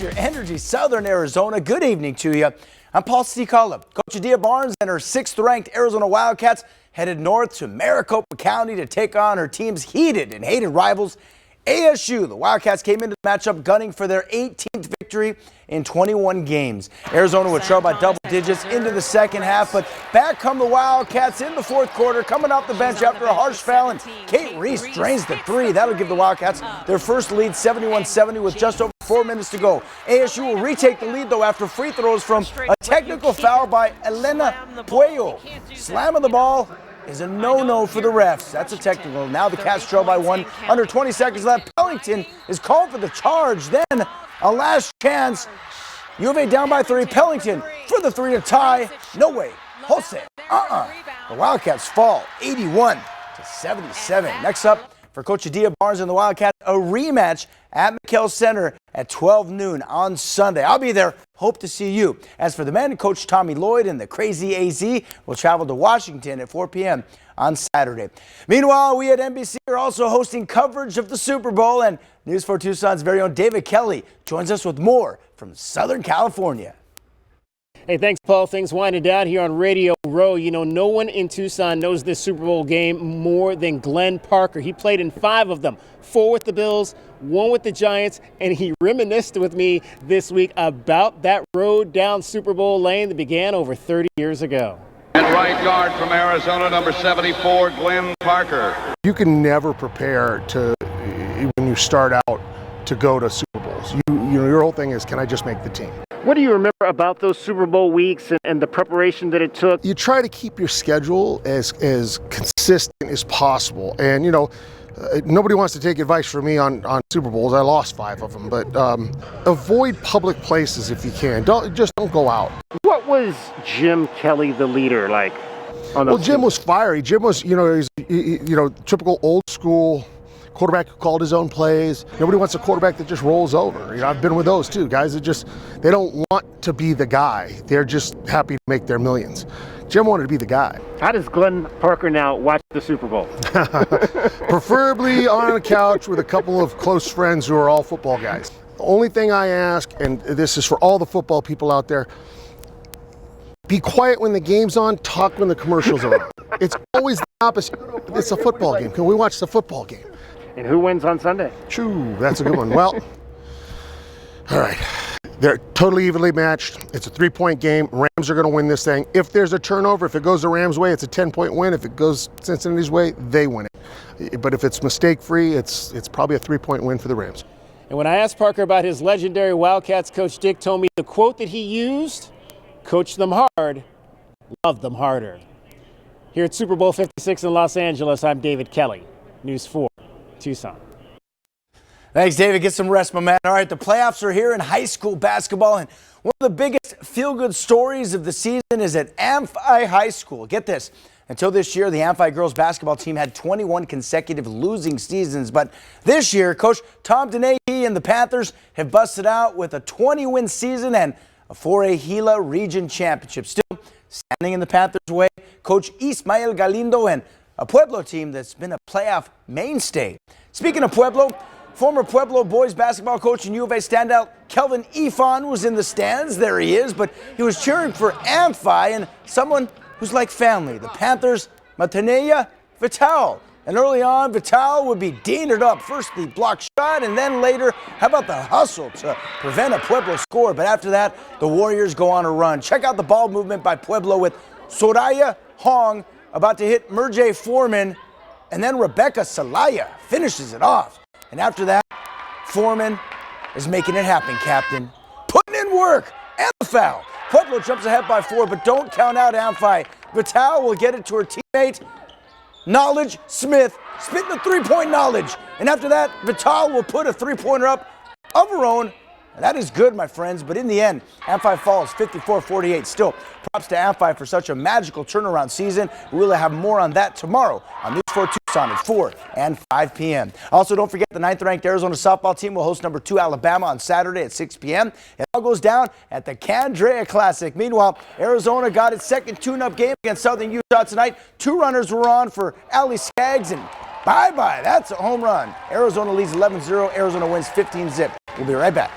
your energy, Southern Arizona. Good evening to you. I'm Paul Stikala. Coach Adia Barnes and her 6th-ranked Arizona Wildcats headed north to Maricopa County to take on her team's heated and hated rivals, ASU. The Wildcats came into the matchup gunning for their 18th victory in 21 games. Arizona would trail by double digits into the second half, but back come the Wildcats in the fourth quarter, coming off the bench after a harsh foul, and Kate Reese drains the three. That'll give the Wildcats their first lead, 71-70, with just over 4 minutes to go. ASU will retake the lead, though, after free throws from a technical foul by Elena Puello. Slamming the ball is a no-no for the refs. That's a technical. Now the Cats trail by 1. Under 20 seconds left. Pellington is called for the charge. Then a last chance. UofA down by 3. Pellington for the 3 to tie. No way. Jose. The Wildcats fall 81-77. Next up for Coach Adia Barnes and the Wildcats, a rematch at McKell Center at 12 noon on Sunday. I'll be there. Hope to see you. As for the men, Coach Tommy Lloyd and the Crazy AZ will travel to Washington at 4 p.m. on Saturday. Meanwhile, we at NBC are also hosting coverage of the Super Bowl, and News 4 Tucson's very own David Kelly joins us with more from Southern California. Hey, thanks, Paul. Things winding down here on Radio Row. You know, no one in Tucson knows this Super Bowl game more than Glenn Parker. He played in 5 of them, 4 with the Bills, 1 with the Giants, and he reminisced with me this week about that road down Super Bowl lane that began over 30 years ago. And right guard from Arizona, number 74, Glenn Parker. You can never prepare to, when you start out, to go to Super Bowls. You know, your whole thing is, can I just make the team? What do you remember about those Super Bowl weeks and the preparation that it took? You try to keep your schedule as consistent as possible. And, you know, nobody wants to take advice from me on Super Bowls. I lost 5 of them. But avoid public places if you can. Don't go out. What was Jim Kelly, the leader, like? Well, Jim was fiery. Jim was, he's typical old school quarterback who called his own plays. Nobody wants a quarterback that just rolls over. I've been with those too. Guys that they don't want to be the guy. They're just happy to make their millions. Jim wanted to be the guy. How does Glenn Parker now watch the Super Bowl? Preferably on a couch with a couple of close friends who are all football guys. The only thing I ask, and this is for all the football people out there, be quiet when the game's on, talk when the commercials are on. It's always the opposite. It's a football game. Can we watch the football game? And who wins on Sunday? Choo, that's a good one. Well, all right. They're totally evenly matched. It's a 3-point game. Rams are going to win this thing. If there's a turnover, if it goes the Rams' way, it's a 10-point win. If it goes Cincinnati's way, they win it. But if it's mistake-free, it's probably a 3-point win for the Rams. And when I asked Parker about his legendary Wildcats coach, Dick told me the quote that he used, coach them hard, love them harder. Here at Super Bowl 56 in Los Angeles, I'm David Kelly, News 4. Tucson. Thanks, David. Get some rest, my man. All right, the playoffs are here in high school basketball, and one of the biggest feel-good stories of the season is at Amphi High School. Get this. Until this year, the Amphi girls basketball team had 21 consecutive losing seasons, but this year, Coach Tom Dennehy and the Panthers have busted out with a 20-win season and a 4A Gila Region Championship. Still standing in the Panthers' way, Coach Ismael Galindo and a Pueblo team that's been a playoff mainstay. Speaking of Pueblo, former Pueblo boys basketball coach and UofA standout Kelvin Ifan was in the stands. There he is, but he was cheering for Amphi and someone who's like family, the Panthers' Matanea Vital. And early on, Vital would be dienered up. First the block shot, and then later, how about the hustle to prevent a Pueblo score? But after that, the Warriors go on a run. Check out the ball movement by Pueblo with Soraya Hong about to hit Merjay Foreman, and then Rebecca Salaya finishes it off. And after that, Foreman is making it happen, Captain. Putting in work, and the foul. Pueblo jumps ahead by 4, but don't count out Amphi. Vital will get it to her teammate, Knowledge Smith, spitting the 3-point Knowledge. And after that, Vital will put a 3-pointer up of her own. And that is good, my friends, but in the end, Amphi falls 54-48. Still, props to Amphi for such a magical turnaround season. We'll have more on that tomorrow on News 4 Tucson at 4 and 5 p.m. Also, don't forget the 9th-ranked Arizona softball team will host number 2 Alabama on Saturday at 6 p.m. It all goes down at the Candrea Classic. Meanwhile, Arizona got its second tune-up game against Southern Utah tonight. 2 runners were on for Allie Skaggs, and bye-bye, that's a home run. Arizona leads 11-0. Arizona wins 15-zip. We'll be right back.